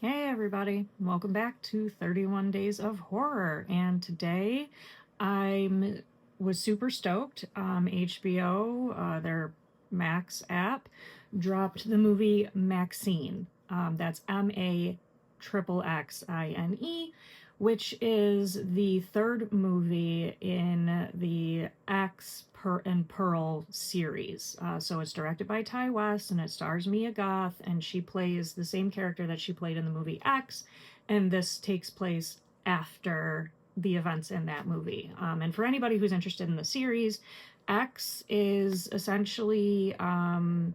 Hey everybody, welcome back to 31 Days of Horror. And today I was super stoked. HBO, their Max app, dropped the movie Maxxxine. That's Maxxine, which is the third movie in the and Pearl series. So it's directed by Ty West and it stars Mia Goth, and she plays the same character that she played in the movie X, and this takes place after the events in that movie. And for anybody who's interested in the series, X is essentially kind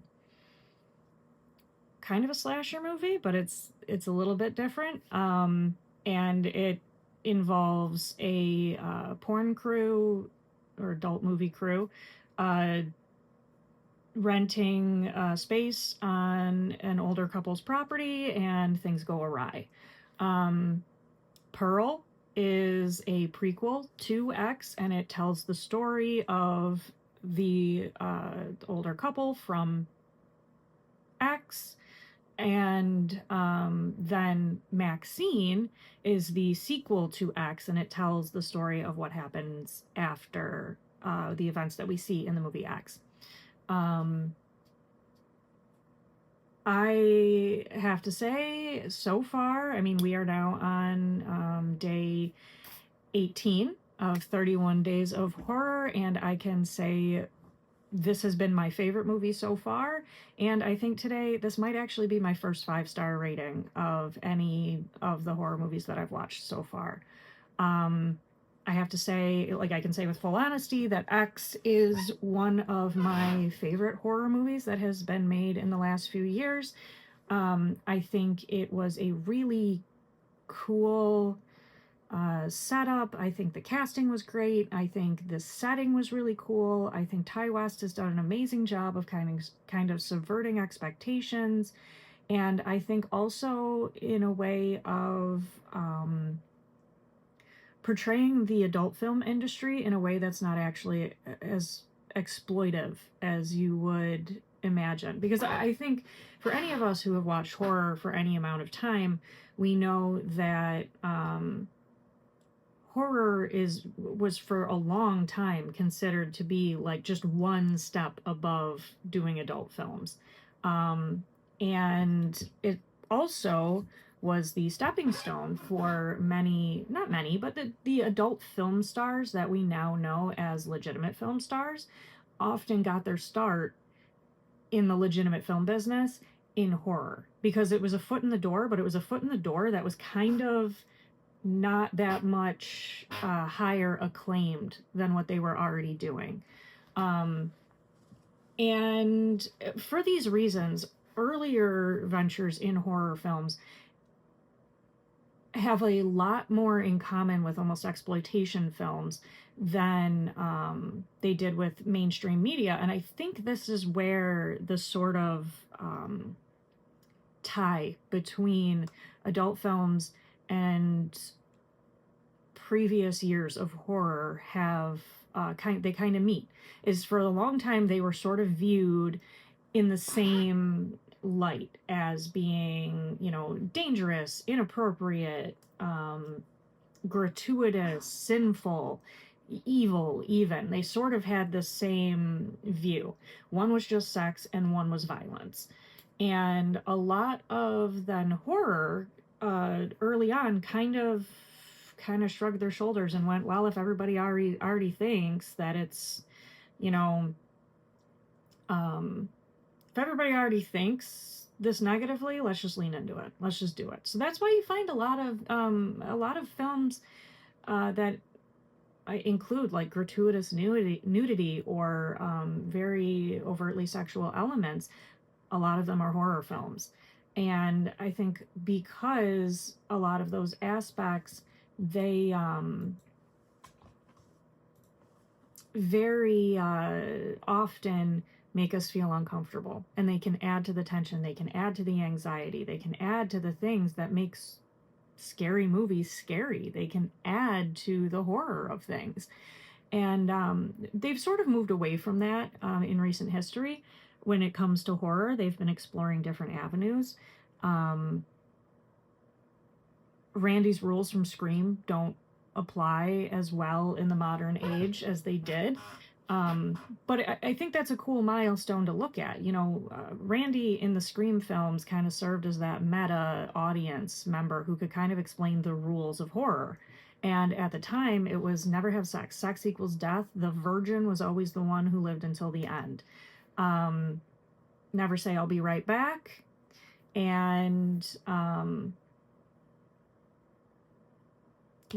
of a slasher movie, but it's a little bit different. And it involves a porn crew or adult movie crew uh, renting space on an older couple's property, and things go awry. Pearl is a prequel to X, and it tells the story of the older couple from X. And then Maxxine is the sequel to X, and it tells the story of what happens after the events that we see in the movie X. I have to say, so far, I mean, we are now on day 18 of 31 Days of Horror, and I can say this has been my favorite movie so far, and I think today this might actually be my first 5-star rating of any of the horror movies that I've watched so far. I have to say, like, I can say with full honesty that X is one of my favorite horror movies that has been made in the last few years. I think it was a really cool setup. I think the casting was great. I think the setting was really cool. I think Ty West has done an amazing job of kind of subverting expectations, and I think also in a way of portraying the adult film industry in a way that's not actually as exploitive as you would imagine. Because I think for any of us who have watched horror for any amount of time, we know that horror was for a long time considered to be like just one step above doing adult films. And it also was the stepping stone for many, not many, but the adult film stars that we now know as legitimate film stars often got their start in the legitimate film business in horror, because it was a foot in the door, but it was a foot in the door that was kind of not that much higher acclaimed than what they were already doing. And for these reasons, earlier ventures in horror films have a lot more in common with almost exploitation films than they did with mainstream media. And I think this is where the sort of tie between adult films and previous years of horror have they kind of meet. Is for a long time they were sort of viewed in the same light as being, dangerous, inappropriate, gratuitous, sinful, evil. Even they sort of had the same view. One was just sex and one was violence. And a lot of then horror early on kind of shrugged their shoulders and went, well, if everybody already thinks that it's, if everybody already thinks this negatively, let's just lean into it. Let's just do it. So that's why you find a lot of films that include like gratuitous nudity or very overtly sexual elements. A lot of them are horror films. And I think because a lot of those aspects, they very often make us feel uncomfortable, and they can add to the tension, they can add to the anxiety, they can add to the things that makes scary movies scary, they can add to the horror of things. And they've sort of moved away from that in recent history. When it comes to horror, they've been exploring different avenues. Randy's rules from Scream don't apply as well in the modern age as they did. But I think that's a cool milestone to look at. You know, Randy in the Scream films kind of served as that meta audience member who could kind of explain the rules of horror. And at the time, it was never have sex. Sex equals death. The virgin was always the one who lived until the end. Um, Never say I'll be right back. And why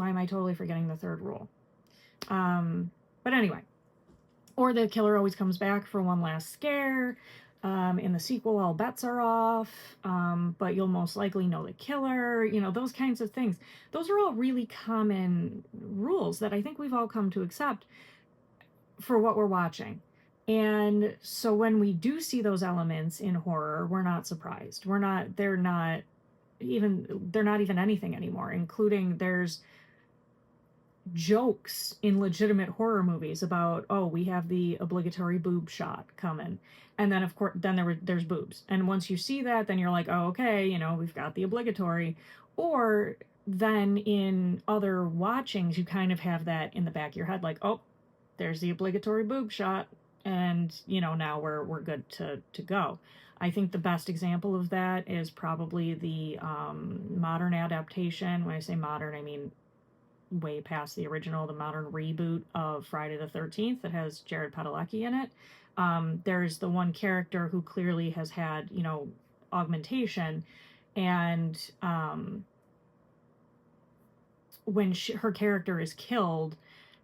am I totally forgetting the third rule? But anyway, or the killer always comes back for one last scare. In the sequel, all bets are off, but you'll most likely know the killer, you know, those kinds of things. Those are all really common rules that I think we've all come to accept for what we're watching. And so when we do see those elements in horror, we're not surprised. They're not even anything anymore, including there's jokes in legitimate horror movies about, oh, we have the obligatory boob shot coming, and then of course there's boobs, and once you see that, then you're like, oh, okay, you know, we've got the obligatory. Or then in other watchings you kind of have that in the back of your head, like, oh, there's the obligatory boob shot, and you know, now we're good to go. I think the best example of that is probably the modern adaptation. When I say modern, I mean way past the original, the modern reboot of Friday the 13th that has Jared Padalecki in it. There's the one character who clearly has had, you know, augmentation, and when her character is killed,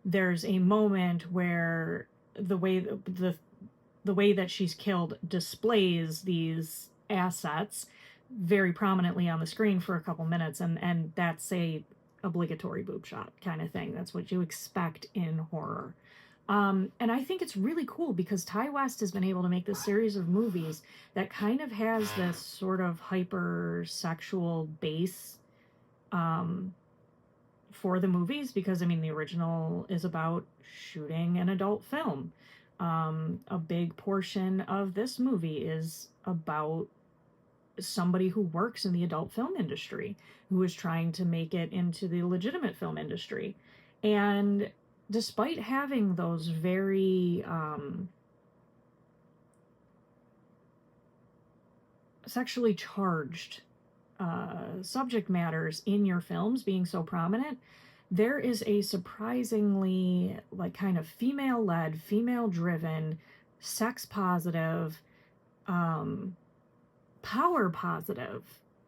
there's a moment where the way that she's killed displays these assets very prominently on the screen for a couple minutes, and that's a obligatory boob shot kind of thing. That's what you expect in horror. And I think it's really cool because Ty West has been able to make this series of movies that kind of has this sort of hyper-sexual base for the movies, because, I mean, the original is about shooting an adult film. A big portion of this movie is about somebody who works in the adult film industry, who is trying to make it into the legitimate film industry. And despite having those very sexually charged subject matters in your films being so prominent, there is a surprisingly, like, kind of female-led, female-driven, sex positive, power positive,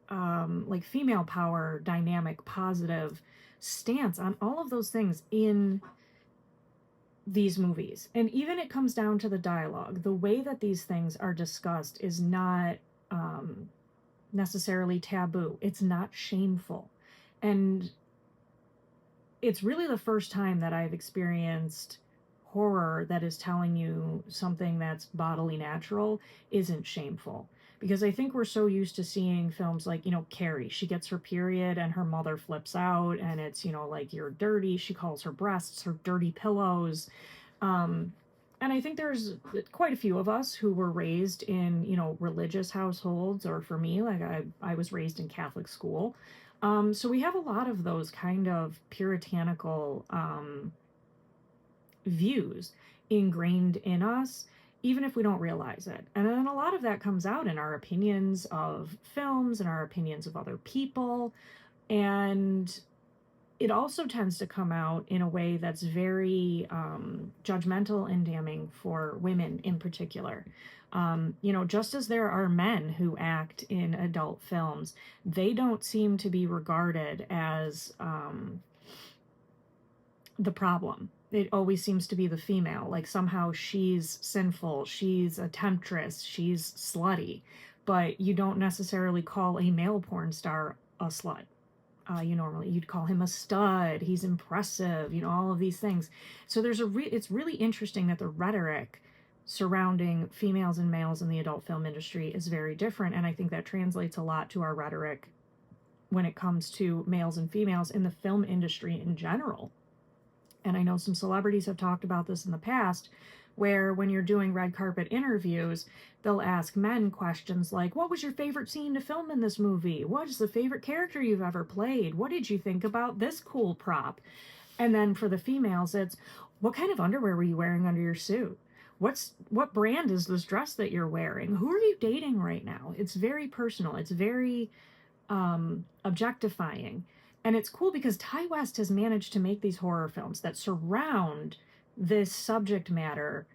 like female power dynamic positive stance on all of those things in these movies. And even it comes down to the dialogue. The way that these things are discussed is not necessarily taboo. It's not shameful. And it's really the first time that I've experienced horror that is telling you something that's bodily natural isn't shameful. Because I think we're so used to seeing films like, you know, Carrie. She gets her period and her mother flips out, and it's, you know, like, you're dirty. She calls her breasts her dirty pillows. And I think there's quite a few of us who were raised in, you know, religious households, or for me, like, I was raised in Catholic school. So we have a lot of those kind of puritanical views ingrained in us, even if we don't realize it. And then a lot of that comes out in our opinions of films and our opinions of other people. And it also tends to come out in a way that's very judgmental and damning for women in particular. You know, just as there are men who act in adult films, they don't seem to be regarded as the problem. It always seems to be the female. Like, somehow she's sinful, she's a temptress, she's slutty. But you don't necessarily call a male porn star a slut. You'd call him a stud, he's impressive, you know, all of these things. So it's really interesting that the rhetoric surrounding females and males in the adult film industry is very different. And I think that translates a lot to our rhetoric when it comes to males and females in the film industry in general. And I know some celebrities have talked about this in the past, where when you're doing red carpet interviews, they'll ask men questions like, what was your favorite scene to film in this movie? What is the favorite character you've ever played? What did you think about this cool prop? And then for the females, it's, what kind of underwear were you wearing under your suit? What brand is this dress that you're wearing? Who are you dating right now? It's very personal. It's very objectifying. And it's cool because Ty West has managed to make these horror films that surround this subject matter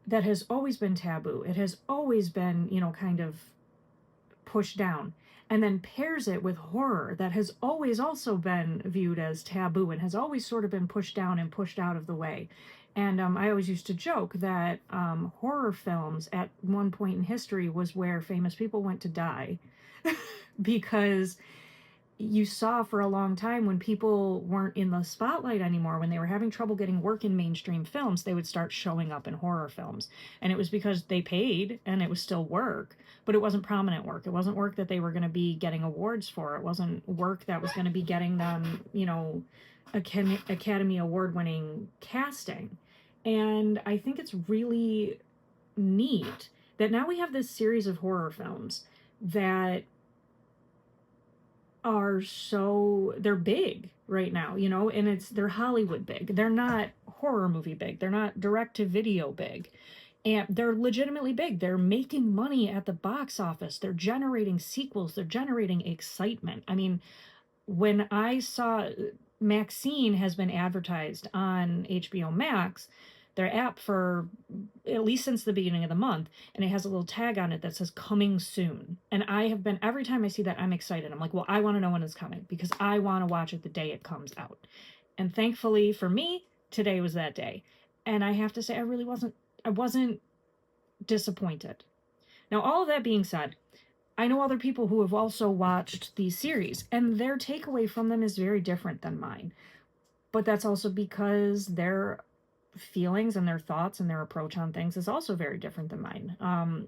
that has always been taboo. It has always been, you know, kind of pushed down, and then pairs it with horror that has always also been viewed as taboo and has always sort of been pushed down and pushed out of the way. And I always used to joke that horror films at one point in history was where famous people went to die because you saw for a long time when people weren't in the spotlight anymore, when they were having trouble getting work in mainstream films, they would start showing up in horror films. And it was because they paid and it was still work, but it wasn't prominent work. It wasn't work that they were going to be getting awards for. It wasn't work that was going to be getting them, you know, Academy Award winning casting. And I think it's really neat that now we have this series of horror films that are so, they're big right now, you know, and they're Hollywood big. They're not horror movie big. They're not direct to video big. And they're legitimately big. They're making money at the box office. They're generating sequels. They're generating excitement. I mean, when I saw Maxxxine has been advertised on HBO Max, their app, for at least since the beginning of the month, and it has a little tag on it that says coming soon. And I have been, every time I see that, I'm excited. I'm like, well, I want to know when it's coming because I want to watch it the day it comes out. And thankfully for me, today was that day. And I have to say, I wasn't disappointed. Now, all of that being said, I know other people who have also watched these series, and their takeaway from them is very different than mine. But that's also because their feelings and their thoughts and their approach on things is also very different than mine.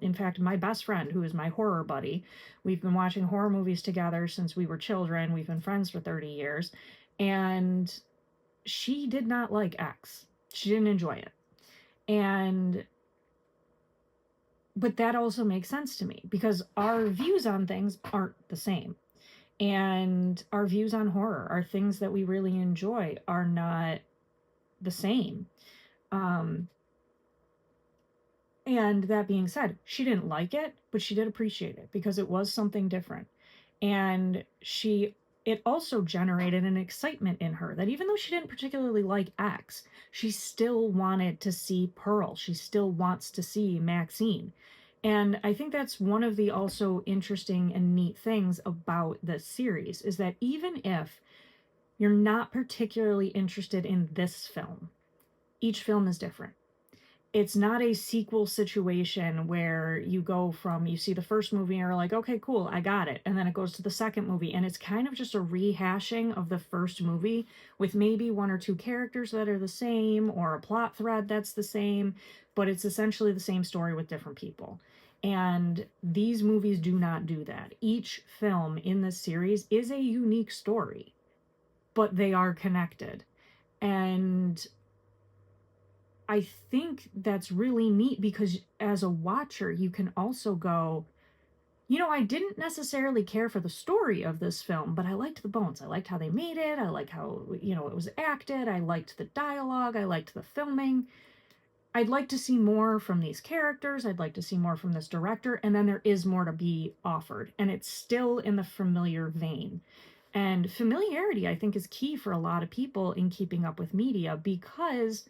In fact, my best friend, who is my horror buddy, we've been watching horror movies together since we were children. We've been friends for 30 years. And she did not like X. She didn't enjoy it. But that also makes sense to me because our views on things aren't the same. And our views on horror, our things that we really enjoy, are not the same. And that being said, she didn't like it, but she did appreciate it because it was something different. And it also generated an excitement in her that even though she didn't particularly like X, she still wanted to see Pearl. She still wants to see Maxxxine. And I think that's one of the also interesting and neat things about this series is that even if you're not particularly interested in this film, each film is different. It's not a sequel situation where you see the first movie and you're like, okay, cool, I got it. And then it goes to the second movie and it's kind of just a rehashing of the first movie with maybe one or two characters that are the same or a plot thread that's the same, but it's essentially the same story with different people. And these movies do not do that. Each film in this series is a unique story, but they are connected. And I think that's really neat because as a watcher, you can also go, you know, I didn't necessarily care for the story of this film, but I liked the bones. I liked how they made it. I liked how, you know, it was acted. I liked the dialogue. I liked the filming. I'd like to see more from these characters. I'd like to see more from this director. And then there is more to be offered. And it's still in the familiar vein. And familiarity, I think, is key for a lot of people in keeping up with media because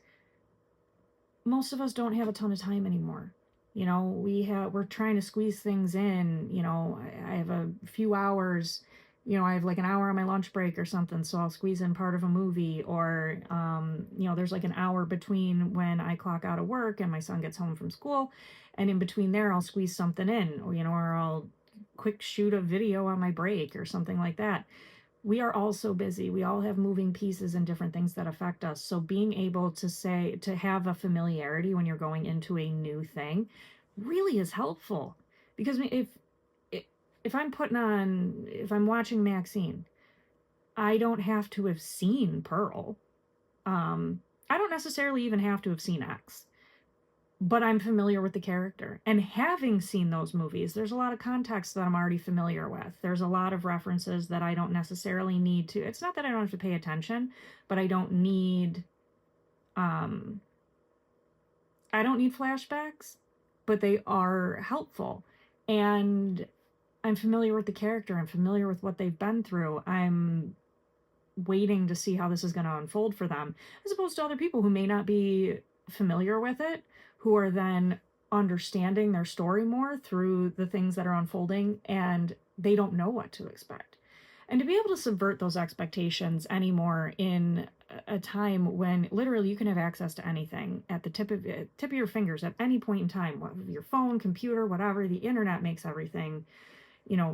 most of us don't have a ton of time anymore. You know, we're trying to squeeze things in. You know, I have a few hours, you know, I have like an hour on my lunch break or something, so I'll squeeze in part of a movie, or, you know, there's like an hour between when I clock out of work and my son gets home from school, and in between there, I'll squeeze something in, or, you know, or I'll quick shoot a video on my break or something like that. We are all so busy. We all have moving pieces and different things that affect us. So being able to have a familiarity when you're going into a new thing really is helpful. Because if I'm watching Maxxxine, I don't have to have seen Pearl. I don't necessarily even have to have seen X. but I'm familiar with the character. And having seen those movies, there's a lot of context that I'm already familiar with. There's a lot of references that I don't necessarily need to. It's not that I don't have to pay attention, but um I don't need flashbacks, but they are helpful. And I'm familiar with the character. I'm familiar with what they've been through. I'm waiting to see how this is going to unfold for them, as opposed to other people who may not be familiar with it, who are then understanding their story more through the things that are unfolding, and they don't know what to expect. And to be able to subvert those expectations anymore in a time when literally you can have access to anything at the tip of your fingers at any point in time, your phone, computer, whatever, the internet makes everything,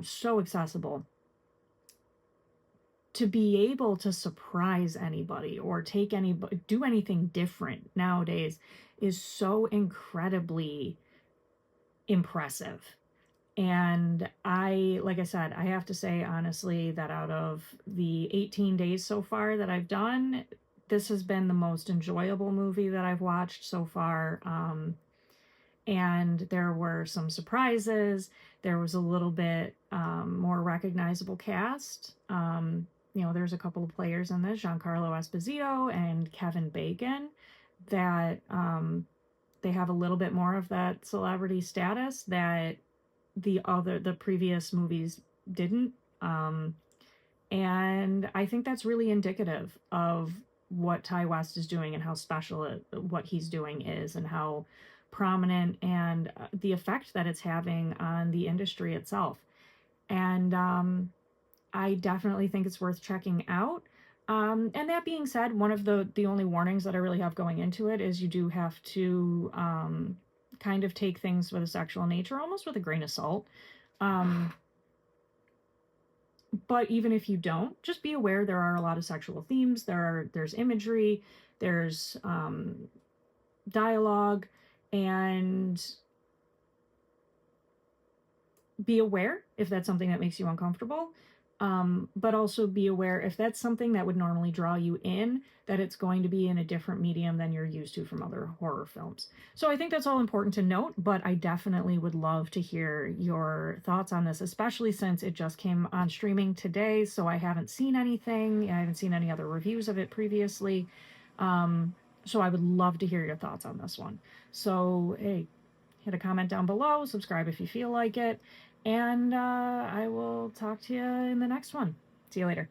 so accessible. To be able to surprise anybody or do anything different nowadays is so incredibly impressive. And like I said, I have to say honestly that out of the 18 days so far that I've done, this has been the most enjoyable movie that I've watched so far. And there were some surprises. There was a little bit more recognizable cast. There's a couple of players in this, Giancarlo Esposito and Kevin Bacon, that they have a little bit more of that celebrity status that the previous movies didn't. And I think that's really indicative of what Ty West is doing and how special what he's doing is, and how prominent and the effect that it's having on the industry itself. And I definitely think it's worth checking out. And that being said, one of the only warnings that I really have going into it is you do have to kind of take things with a sexual nature, almost with a grain of salt. But even if you don't, just be aware there are a lot of sexual themes. There's imagery, there's dialogue, and be aware if that's something that makes you uncomfortable. But also be aware if that's something that would normally draw you in, that it's going to be in a different medium than you're used to from other horror films. So I think that's all important to note, but I definitely would love to hear your thoughts on this, especially since it just came on streaming today, so I haven't seen anything. I haven't seen any other reviews of it previously. So I would love to hear your thoughts on this one. So, hey, hit a comment down below, subscribe if you feel like it, and I will talk to you in the next one. See you later.